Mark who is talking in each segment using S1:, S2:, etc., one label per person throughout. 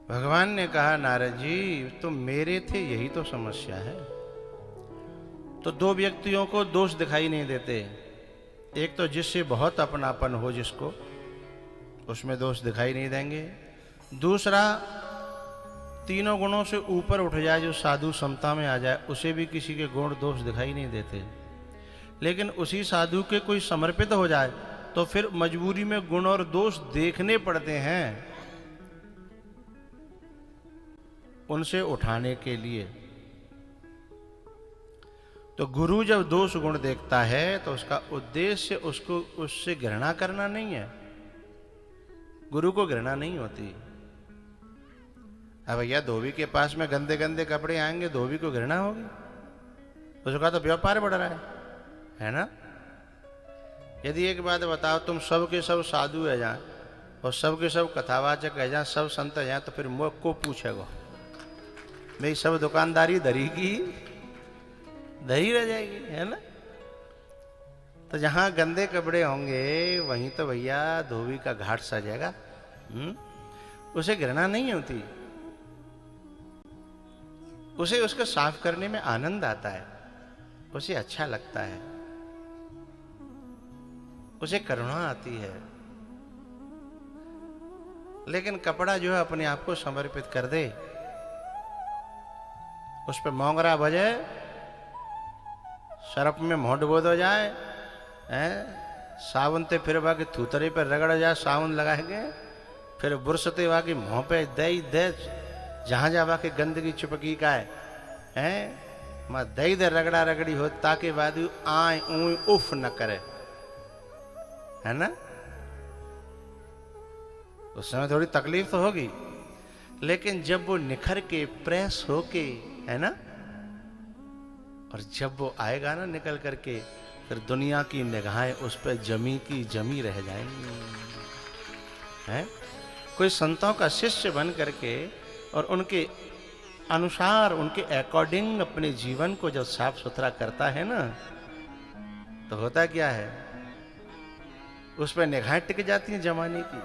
S1: भगवान ने कहा, नारद जी तुम मेरे थे यही तो समस्या है। तो दो व्यक्तियों को दोष दिखाई नहीं देते। एक तो जिससे बहुत अपनापन हो जिसको, उसमें दोष दिखाई नहीं देंगे। दूसरा, तीनों गुणों से ऊपर उठ जाए, जो साधु समता में आ जाए, उसे भी किसी के गुण दोष दिखाई नहीं देते। लेकिन उसी साधु के कोई समर्पित हो जाए तो फिर मजबूरी में गुण और दोष देखने पड़ते हैं उनसे उठाने के लिए। तो गुरु जब दोष गुण देखता है तो उसका उद्देश्य उसको उससे घृणा करना नहीं है। गुरु को घृणा नहीं होती। अब भैया धोबी के पास में गंदे गंदे कपड़े आएंगे, धोबी को घृणा होगी? उसका तो व्यापार बढ़ रहा है ना। यदि एक बात बताओ, तुम सब के सब साधु है जाए और सब के सब कथावाचक है जाए, सब संत है जाए, तो फिर मुझ को पूछेगा मेरी सब दुकानदारी धरी की धरी रह जाएगी, है ना। तो जहां गंदे कपड़े होंगे वहीं तो भैया धोबी का घाट सजेगा। उसे घृणा नहीं होती, उसे उसको साफ करने में आनंद आता है, उसे अच्छा लगता है, उसे करुणा आती है। लेकिन कपड़ा जो है अपने आप को समर्पित कर दे, उस पर मोंगरा बजे, सरप में मोह डुबो दो जाए, साबुन ते फिर बाकी थूतरे पर रगड़ जाए, साबुन लगाएंगे, फिर बुरसते बाकी मुंह पे दे जहां जा बाकी गंदगी चिपकी का है मैं दई दे रगड़ा रगड़ी हो, ताकि बाद आए ऊई उफ न करे, है ना। उस समय थोड़ी तकलीफ तो होगी, लेकिन जब वो निखर के प्रेस होके, है ना, और जब वो आएगा ना निकल करके, फिर दुनिया की निगाहें उस पर जमी की जमी रह जाएंगी। हैं? कोई संतों का शिष्य बन करके और उनके अनुसार, उनके अकॉर्डिंग अपने जीवन को जब साफ सुथरा करता है ना, तो होता क्या है, उस पर निगाहें टिक जाती हैं जमाने की,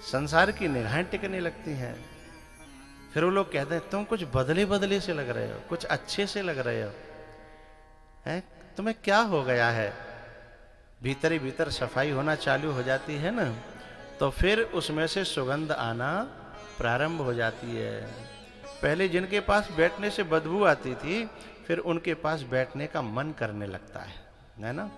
S1: संसार की निगाहें टिकने लगती हैं। फिर वो लोग कहते हैं तुम कुछ बदले बदले से लग रहे हो, कुछ अच्छे से लग रहे हो, हैं? तुम्हें क्या हो गया है? भीतर ही भीतर सफाई होना चालू हो जाती है ना, तो फिर उसमें से सुगंध आना प्रारंभ हो जाती है। पहले जिनके पास बैठने से बदबू आती थी, फिर उनके पास बैठने का मन करने लगता है ना।